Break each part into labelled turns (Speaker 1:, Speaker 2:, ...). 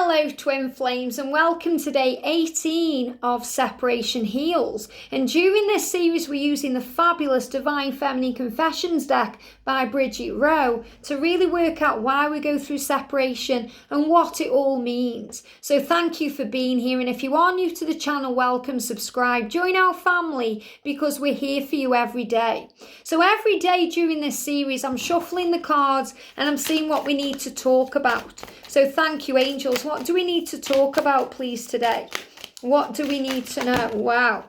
Speaker 1: Hello twin flames and welcome to day 18 of Separation Heals. And during this series we're using the fabulous Divine Feminine Confessions deck by Bridget Rowe to really work out why we go through separation and what it all means. So thank you for being here, and if you are new to the channel, welcome, subscribe, join our family because we're here for you every day. So every day during this series I'm shuffling the cards and I'm seeing what we need to talk about. So thank you, angels. What do we need to talk about, please, today? What do we need to know? Wow.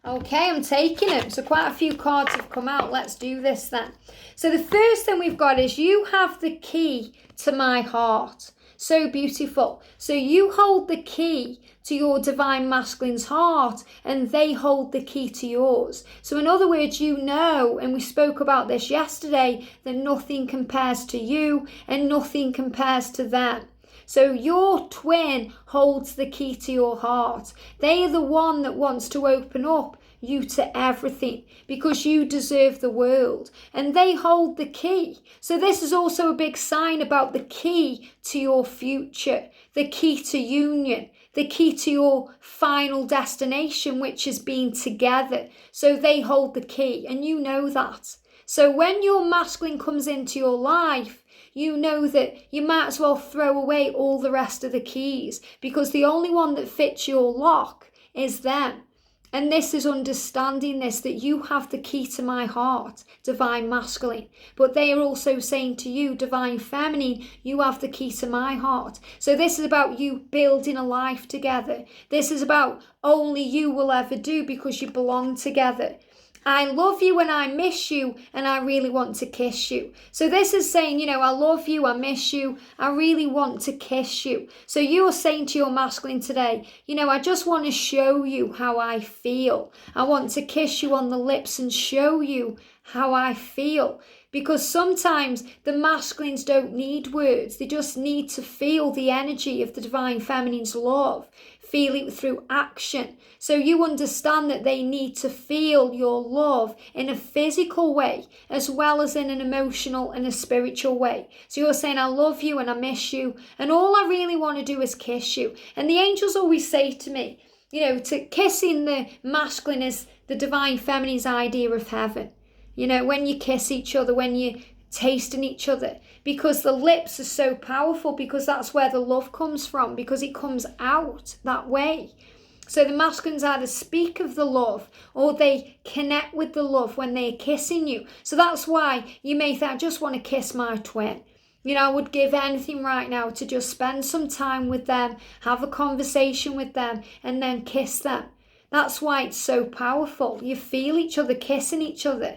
Speaker 1: Okay, I'm taking them. So quite a few cards have come out. Let's do this then. So the first thing we've got is you have the key to my heart. So beautiful. So you hold the key to your divine masculine's heart and they hold the key to yours. So in other words, you know, and we spoke about this yesterday, that nothing compares to you and nothing compares to them. So your twin holds the key to your heart. They are the one that wants to open up you to everything because you deserve the world, and they hold the key. So this is also a big sign about the key to your future, the key to union, the key to your final destination, which is being together. So they hold the key, and you know that. So when your masculine comes into your life, you know that you might as well throw away all the rest of the keys because the only one that fits your lock is them. And this is understanding this, that you have the key to my heart, divine masculine. But they are also saying to you, divine feminine, you have the key to my heart. So this is about you building a life together. This is about only you will ever do because you belong together. I love you and I miss you and I really want to kiss you. So this is saying, you know, I love you, I miss you, I really want to kiss you. So you're saying to your masculine today, you know, I just want to show you how I feel. I want to kiss you on the lips and show you how I feel. Because sometimes the masculines don't need words. They just need to feel the energy of the divine feminine's love. Feel it through action. So you understand that they need to feel your love in a physical way as well as in an emotional and a spiritual way. So you're saying, I love you and I miss you and all I really want to do is kiss you. And the angels always say to me, you know, to kissing the masculine is the divine feminine's idea of heaven. You know, when you kiss each other, when you tasting each other, because the lips are so powerful, because that's where the love comes from, because it comes out that way. So the masculines either speak of the love or they connect with the love when they're kissing you. So that's why you may think, I just want to kiss my twin. You know, I would give anything right now to just spend some time with them, have a conversation with them, and then kiss them. That's why it's so powerful. You feel each other kissing each other.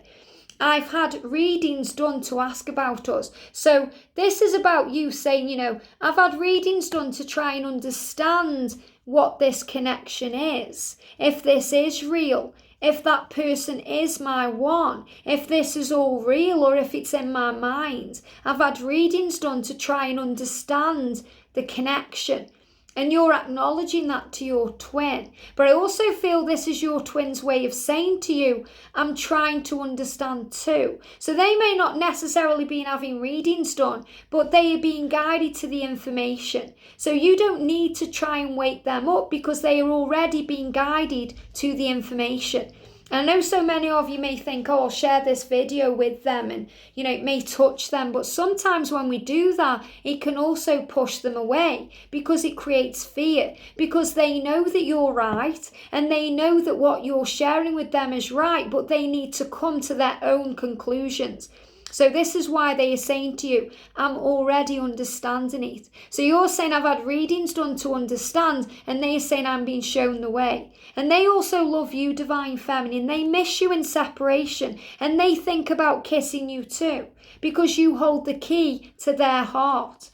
Speaker 1: I've had readings done to ask about us. So this is about you saying, you know, I've had readings done to try and understand what this connection is. If this is real, if that person is my one, if this is all real or if it's in my mind. I've had readings done to try and understand the connection. And you're acknowledging that to your twin. But I also feel this is your twin's way of saying to you, I'm trying to understand too. So they may not necessarily be having readings done, but they are being guided to the information. So you don't need to try and wake them up because they are already being guided to the information. And I know so many of you may think, oh, I'll share this video with them and, you know, it may touch them. But sometimes when we do that, it can also push them away because it creates fear, because they know that you're right and they know that what you're sharing with them is right, but they need to come to their own conclusions. So this is why they are saying to you, I'm already understanding it. So you're saying, I've had readings done to understand, and they are saying, I'm being shown the way. And they also love you, divine feminine. They miss you in separation, and they think about kissing you too, because you hold the key to their heart.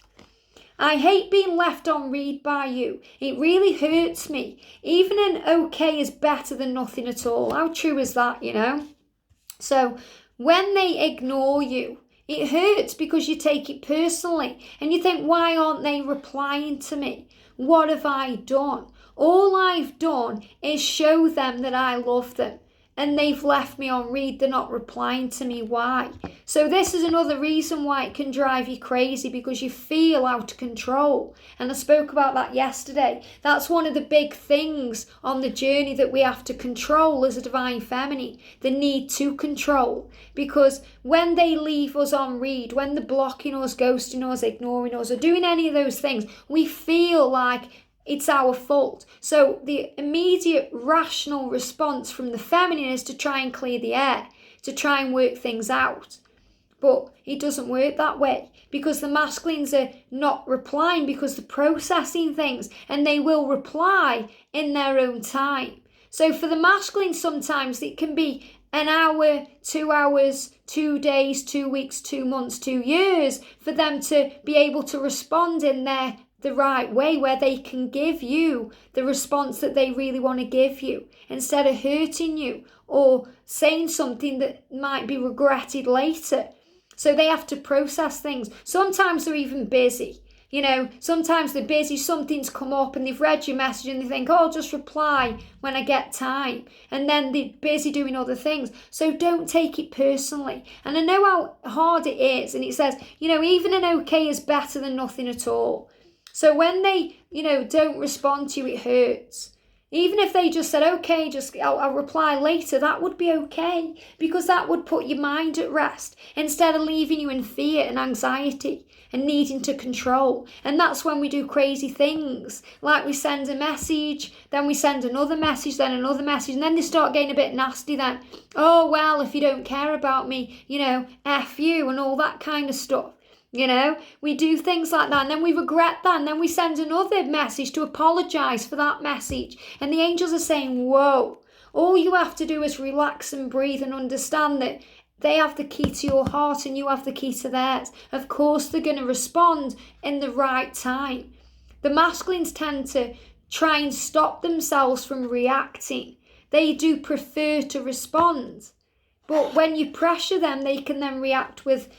Speaker 1: I hate being left on read by you. It really hurts me. Even an okay is better than nothing at all. How true is that, you know? So when they ignore you, it hurts because you take it personally and you think, why aren't they replying to me? What have I done? All I've done is show them that I love them. and they've left me on read. They're not replying to me. Why? So this is another reason why it can drive you crazy, because you feel out of control. And I spoke about that yesterday. That's one of the big things on the journey that we have to control as a divine feminine, the need to control. Because when they leave us on read, when they're blocking us, ghosting us, ignoring us, or doing any of those things, we feel like it's our fault. So the immediate rational response from the feminine is to try and clear the air, to try and work things out. But it doesn't work that way, because the masculines are not replying, because they're processing things, and they will reply in their own time. So for the masculines, sometimes it can be an hour, 2 hours, 2 days, 2 weeks, 2 months, 2 years for them to be able to respond in the right way, where they can give you the response that they really want to give you, instead of hurting you or saying something that might be regretted later. So they have to process things. Sometimes they're even busy. Sometimes they're busy, something's come up and they've read your message and they think, oh, I'll just reply when I get time. And then they're busy doing other things. So don't take it personally. And I know how hard it is. And it says, even an okay is better than nothing at all. So when they, don't respond to you, it hurts. Even if they just said, okay, I'll reply later, that would be okay, because that would put your mind at rest instead of leaving you in fear and anxiety and needing to control. And that's when we do crazy things, like we send a message, then we send another message, then another message, and then they start getting a bit nasty then. Oh, well, if you don't care about me, F you and all that kind of stuff. We do things like that, and then we regret that, and then we send another message to apologise for that message. And the angels are saying, whoa, all you have to do is relax and breathe and understand that they have the key to your heart and you have the key to theirs. Of course, they're going to respond in the right time. The masculines tend to try and stop themselves from reacting. They do prefer to respond. But when you pressure them, they can then react with,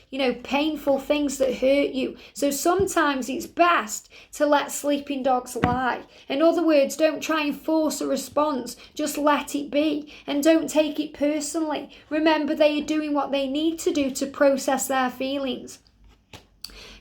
Speaker 1: painful things that hurt you. So sometimes it's best to let sleeping dogs lie. In other words, don't try and force a response. Just let it be. And don't take it personally. Remember, they are doing what they need to do to process their feelings.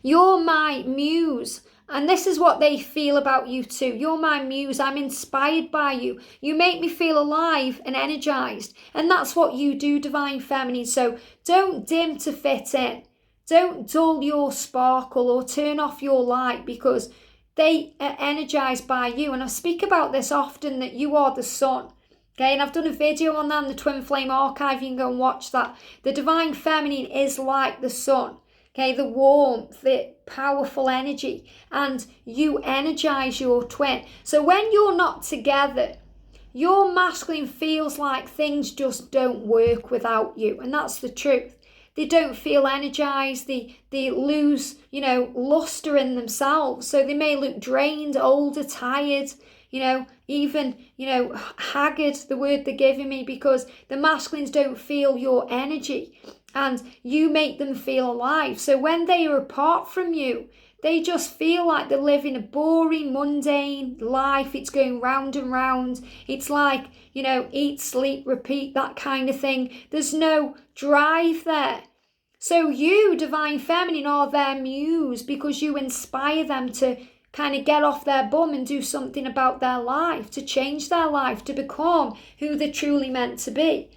Speaker 1: You're my muse. And this is what they feel about you too. You're my muse. I'm inspired by you. You make me feel alive and energized. And that's what you do, divine feminine. So don't dim to fit in. Don't dull your sparkle or turn off your light, because they are energized by you. And I speak about this often, that you are the sun. Okay, and I've done a video on that in the Twin Flame Archive. You can go and watch that. The divine feminine is like the sun. Okay, the warmth, the powerful energy, and you energize your twin. So when you're not together, your masculine feels like things just don't work without you. And that's the truth. They don't feel energized. They lose, luster in themselves. So they may look drained, older, tired, even, haggard, the word they're giving me, because the masculines don't feel your energy. And you make them feel alive. So when they are apart from you, they just feel like they're living a boring, mundane life. It's going round and round. It's like, eat, sleep, repeat, that kind of thing. There's no drive there. So you, divine feminine, are their muse, because you inspire them to kind of get off their bum and do something about their life, to change their life, to become who they're truly meant to be.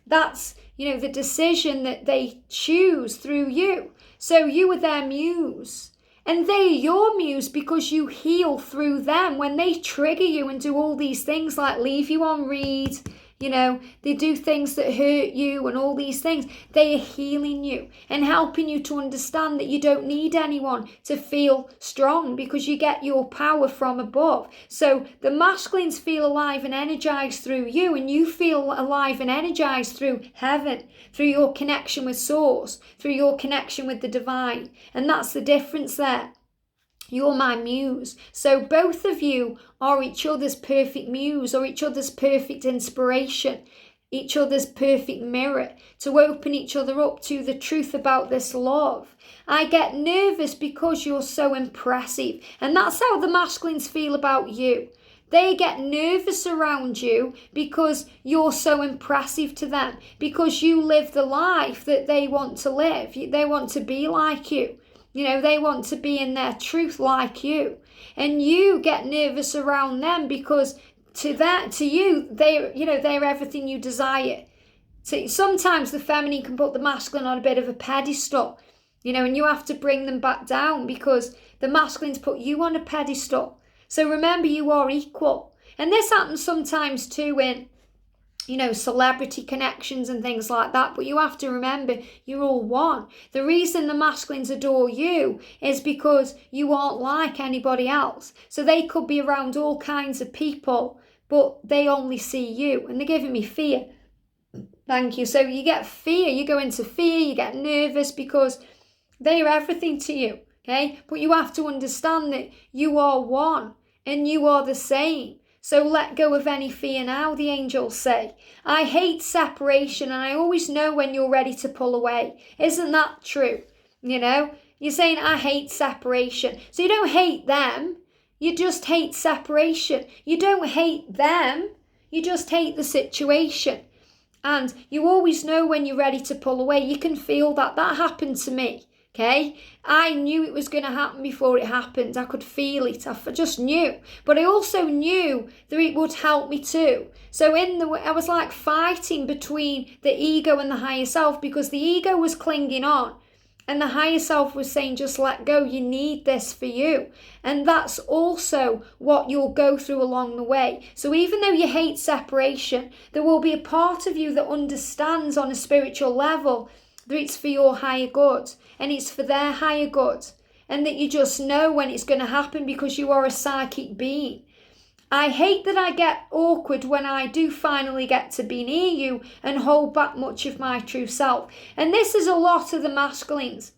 Speaker 1: That's, the decision that they choose through you. So you are their muse. And they are your muse because you heal through them. When they trigger you and do all these things like leave you on read, they do things that hurt you and all these things. They are healing you and helping you to understand that you don't need anyone to feel strong, because you get your power from above. So the masculines feel alive and energized through you, and you feel alive and energized through heaven, through your connection with source, through your connection with the divine. And that's the difference there. You're my muse. So both of you are each other's perfect muse, or each other's perfect inspiration, each other's perfect mirror, to open each other up to the truth about this love. I get nervous because you're so impressive. And that's how the masculines feel about you. They get nervous around you because you're so impressive to them, because you live the life that they want to live. They want to be like you. They want to be in their truth like you. And you get nervous around them because to you, they're everything you desire. So sometimes the feminine can put the masculine on a bit of a pedestal, and you have to bring them back down because the masculines put you on a pedestal. So remember, you are equal. And this happens sometimes too in, celebrity connections and things like that. But you have to remember, you're all one. The reason the masculines adore you is because you aren't like anybody else. So they could be around all kinds of people, but they only see you. And they're giving me fear. Thank you. So you get fear. You go into fear. You get nervous because they are everything to you. Okay? But you have to understand that you are one and you are the same. So let go of any fear now, the angels say. I hate separation and I always know when you're ready to pull away. Isn't that true? You're saying I hate separation. So you don't hate them. You just hate separation. You don't hate them. You just hate the situation. And you always know when you're ready to pull away. You can feel that. That happened to me. Okay, I knew it was going to happen before it happened. I could feel it. I just knew. But I also knew that it would help me too. So I was like fighting between the ego and the higher self, because the ego was clinging on and the higher self was saying, just let go. You need this for you. And that's also what you'll go through along the way. So even though you hate separation, there will be a part of you that understands on a spiritual level that it's for your higher good and it's for their higher good, and that you just know when it's going to happen because you are a psychic being. I hate that I get awkward when I do finally get to be near you and hold back much of my true self. And this is a lot of the masculines.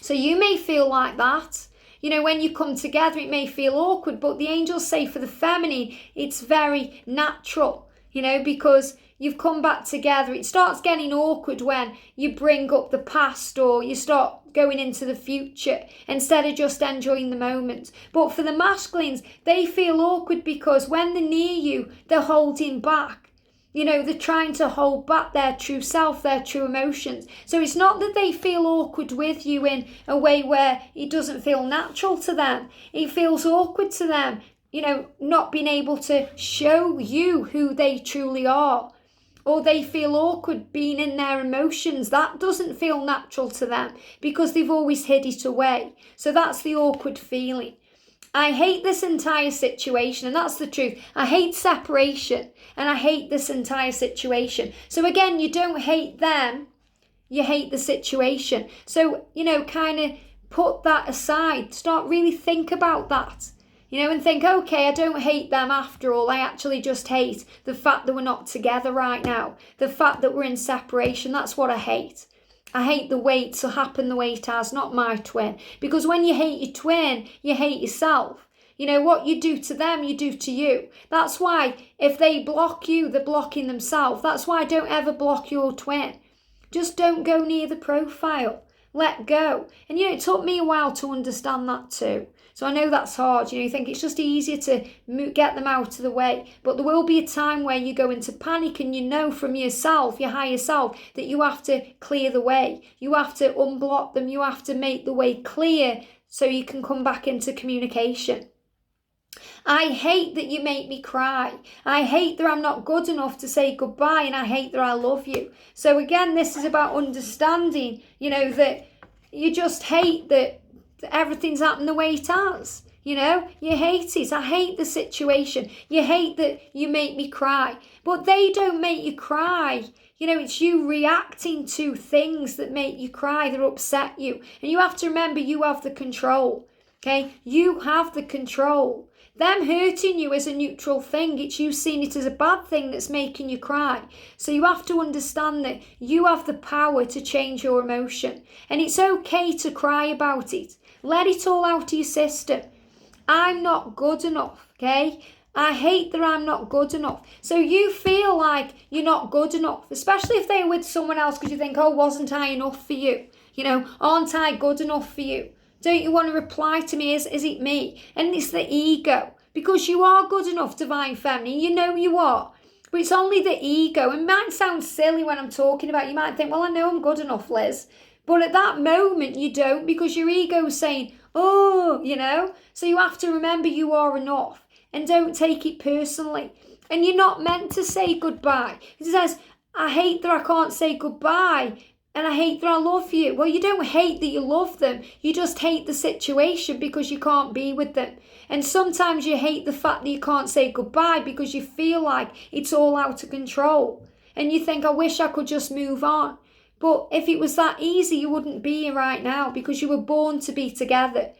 Speaker 1: So you may feel like that. When you come together, it may feel awkward, but the angels say for the feminine, it's very natural, because you've come back together. It starts getting awkward when you bring up the past or you start going into the future instead of just enjoying the moment. But for the masculines, they feel awkward because when they're near you, they're holding back. They're trying to hold back their true self, their true emotions. So it's not that they feel awkward with you in a way where it doesn't feel natural to them. It feels awkward to them, not being able to show you who they truly are. Or they feel awkward being in their emotions. That doesn't feel natural to them because they've always hid it away. So that's the awkward feeling. I hate this entire situation, and that's the truth. I hate separation and I hate this entire situation. So again, you don't hate them, you hate the situation. So, kind of put that aside. Start really think about that. And think, okay, I don't hate them after all. I actually just hate the fact that we're not together right now. The fact that we're in separation, that's what I hate. I hate the way it's happened the way it has, not my twin. Because when you hate your twin, you hate yourself. What you do to them, you do to you. That's why if they block you, they're blocking themselves. That's why don't ever block your twin. Just don't go near the profile. Let go. And it took me a while to understand that too. So I know that's hard. You think it's just easier to get them out of the way. But there will be a time where you go into panic and you know from yourself, your higher self, that you have to clear the way. You have to unblock them. You have to make the way clear so you can come back into communication. I hate that you make me cry. I hate that I'm not good enough to say goodbye, and I hate that I love you. So again, this is about understanding, that you just hate that everything's happened the way it has. You hate it. I hate the situation. You hate that you make me cry. But they don't make you cry. It's you reacting to things that make you cry, that upset you. And you have to remember you have the control. Okay? You have the control. Them hurting you is a neutral thing. It's you seeing it as a bad thing that's making you cry. So you have to understand that you have the power to change your emotion. And it's okay to cry about it. Let it all out of your system. I'm not good enough, okay? I hate that I'm not good enough. So you feel like you're not good enough, especially if they're with someone else because you think, oh, wasn't I enough for you? Aren't I good enough for you? Don't you want to reply to me? Is it me? And it's the ego. because you are good enough, divine feminine. You know you are. But it's only the ego. It might sound silly when I'm talking about it. You might think, well, I know I'm good enough, Liz. But at that moment, you don't, because your ego is saying, oh, So you have to remember you are enough and don't take it personally. And you're not meant to say goodbye. It says, I hate that I can't say goodbye. And I hate that I love you. Well, you don't hate that you love them. You just hate the situation because you can't be with them. And sometimes you hate the fact that you can't say goodbye because you feel like it's all out of control. And you think, I wish I could just move on. But if it was that easy, you wouldn't be here right now because you were born to be together.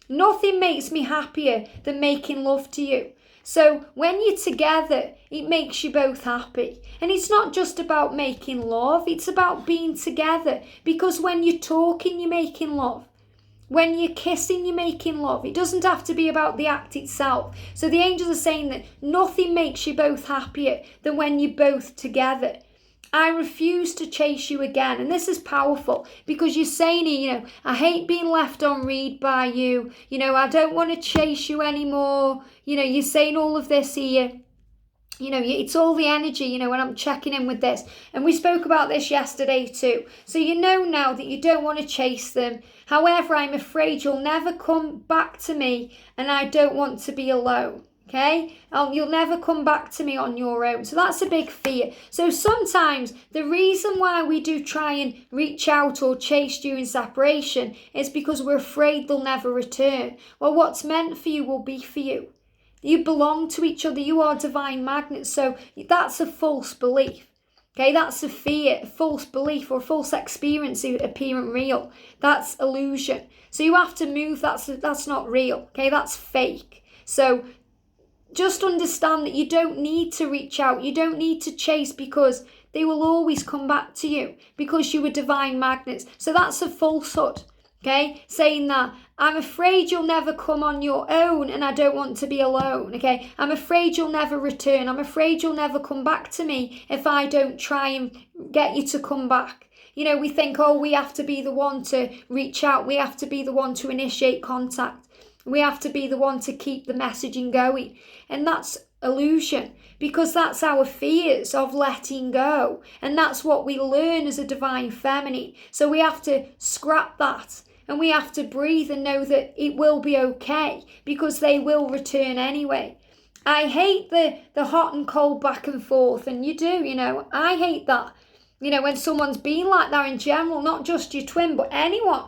Speaker 1: Nothing makes me happier than making love to you. So when you're together, it makes you both happy. And it's not just about making love, it's about being together. Because when you're talking, you're making love. When you're kissing, you're making love. It doesn't have to be about the act itself. So the angels are saying that nothing makes you both happier than when you're both together. I refuse to chase you again. And this is powerful because you're saying here, I hate being left on read by you. I don't want to chase you anymore. You're saying all of this here. It's all the energy, when I'm checking in with this. And we spoke about this yesterday too. So you know now that you don't want to chase them. However, I'm afraid you'll never come back to me and I don't want to be alone. Okay, you'll never come back to me on your own. So that's a big fear. So sometimes the reason why we do try and reach out or chase during separation is because we're afraid they'll never return. Well, what's meant for you will be for you. You belong to each other. You are divine magnets. So that's a false belief. Okay, that's a fear, a false belief or a false experience appearing real. That's illusion. So you have to move. That's not real. Okay, that's fake. So just understand that you don't need to reach out. You don't need to chase because they will always come back to you because you are divine magnets. So that's a falsehood. Okay, saying that I'm afraid you'll never come on your own and I don't want to be alone. Okay, I'm afraid you'll never return. I'm afraid you'll never come back to me if I don't try and get you to come back. We think, we have to be the one to reach out. We have to be the one to initiate contact. We have to be the one to keep the messaging going. And that's illusion because that's our fears of letting go. And that's what we learn as a divine feminine. So we have to scrap that and we have to breathe and know that it will be okay because they will return anyway. I hate the hot and cold back and forth. And you do, I hate that. When someone's been like that in general, not just your twin, but anyone,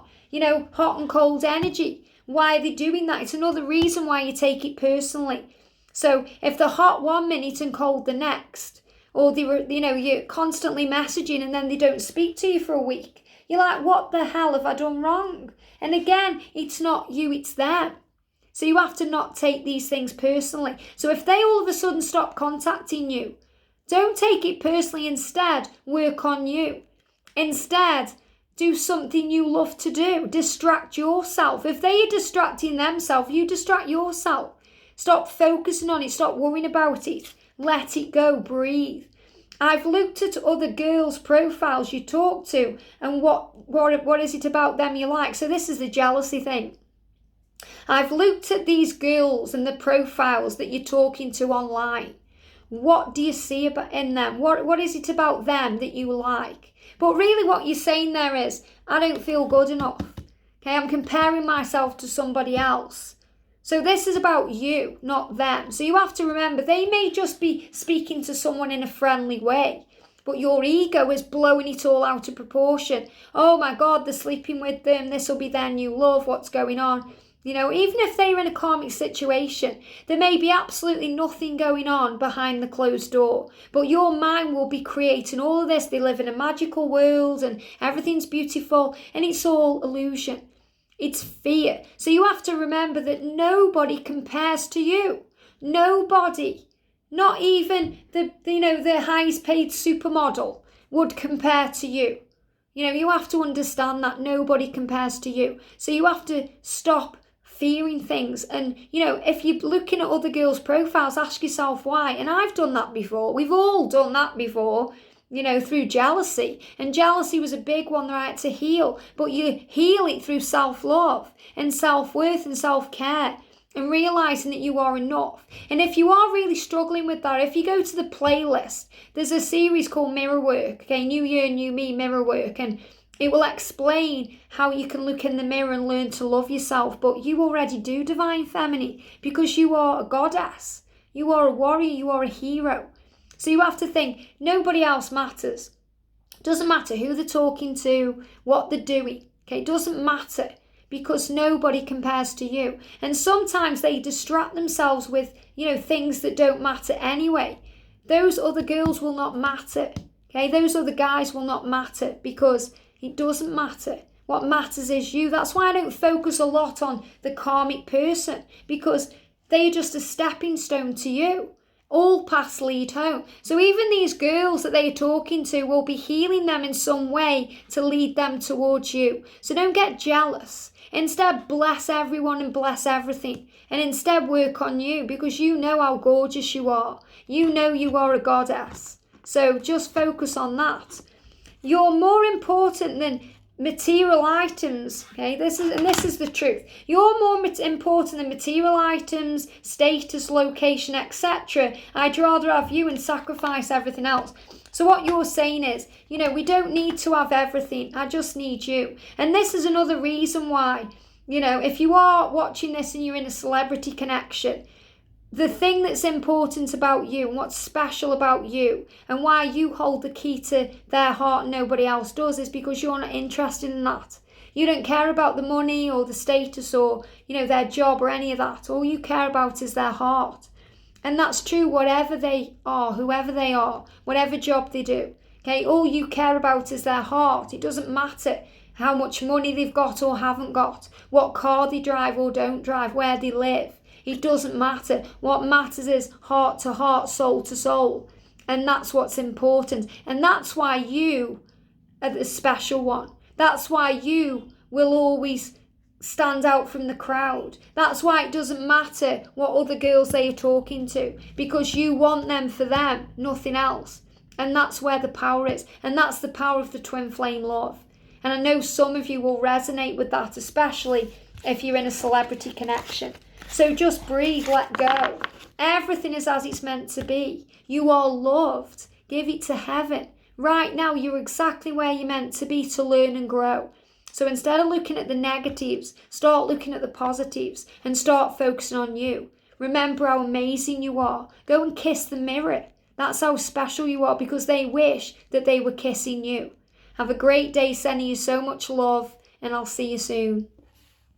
Speaker 1: hot and cold energy. Why are they doing that? It's another reason why you take it personally. So if they're hot one minute and cold the next, or you're constantly messaging and then they don't speak to you for a week, you're like, what the hell have I done wrong? And again, it's not you, it's them. So you have to not take these things personally. So if they all of a sudden stop contacting you, don't take it personally. Instead, work on you. Instead, do something you love to do. Distract yourself. If they are distracting themselves, you distract yourself. Stop focusing on it. Stop worrying about it. Let it go. Breathe. I've looked at other girls' profiles you talk to and what is it about them you like. So this is the jealousy thing. I've looked at these girls and the profiles that you're talking to online. What do you see in them? What is it about them that you like? But really what you're saying there is, I don't feel good enough. Okay, I'm comparing myself to somebody else. So this is about you, not them. So you have to remember, they may just be speaking to someone in a friendly way, but your ego is blowing it all out of proportion. Oh my God, they're sleeping with them. This will be their new love. What's going on? Even if they're in a karmic situation, there may be absolutely nothing going on behind the closed door. But your mind will be creating all of this. They live in a magical world and everything's beautiful and it's all illusion. It's fear. So you have to remember that nobody compares to you. Nobody. Not even the highest paid supermodel would compare to you. You have to understand that nobody compares to you. So you have to stop fearing things. And, if you're looking at other girls' profiles, ask yourself why. And I've done that before. We've all done that before, through jealousy. And jealousy was a big one that I had to heal. But you heal it through self-love and self-worth and self-care. and realizing that you are enough. And if you are really struggling with that, if you go to the playlist, there's a series called Mirror Work, okay, New Year, New Me, Mirror Work, and it will explain how you can look in the mirror and learn to love yourself. But you already do, Divine Feminine, because you are a goddess. You are a warrior. You are a hero. So you have to think, nobody else matters. Doesn't matter who they're talking to, what they're doing. Okay, it doesn't matter, because nobody compares to you. And sometimes they distract themselves with, things that don't matter anyway. Those other girls will not matter. Okay, those other guys will not matter, because it doesn't matter. What matters is you. That's why I don't focus a lot on the karmic person, because they're just a stepping stone to you. All paths lead home. So even these girls that they're talking to will be healing them in some way to lead them towards you. So don't get jealous. Instead, bless everyone and bless everything. And instead work on you, because you know how gorgeous you are. You know you are a goddess. So just focus on that. You're more important than material items, okay? This is the truth. You're more important than material items, status, location, etc. I'd rather have you and sacrifice everything else. So what you're saying is, we don't need to have everything. I just need you. And this is another reason why, if you are watching this and you're in a celebrity connection, the thing that's important about you and what's special about you and why you hold the key to their heart and nobody else does is because you're not interested in that. You don't care about the money or the status or, their job or any of that. All you care about is their heart. And that's true whatever they are, whoever they are, whatever job they do. Okay, all you care about is their heart. It doesn't matter how much money they've got or haven't got, what car they drive or don't drive, where they live. It doesn't matter. What matters is heart to heart, soul to soul. And that's what's important. And that's why you are the special one. That's why you will always stand out from the crowd. That's why it doesn't matter what other girls they are talking to, because you want them for them, nothing else. And that's where the power is. And that's the power of the twin flame love. And I know some of you will resonate with that, especially if you're in a celebrity connection. So just breathe, let go. Everything is as it's meant to be. You are loved. Give it to heaven. Right now, you're exactly where you're meant to be to learn and grow. So instead of looking at the negatives, start looking at the positives and start focusing on you. Remember how amazing you are. Go and kiss the mirror. That's how special you are, because they wish that they were kissing you. Have a great day, sending you so much love, and I'll see you soon.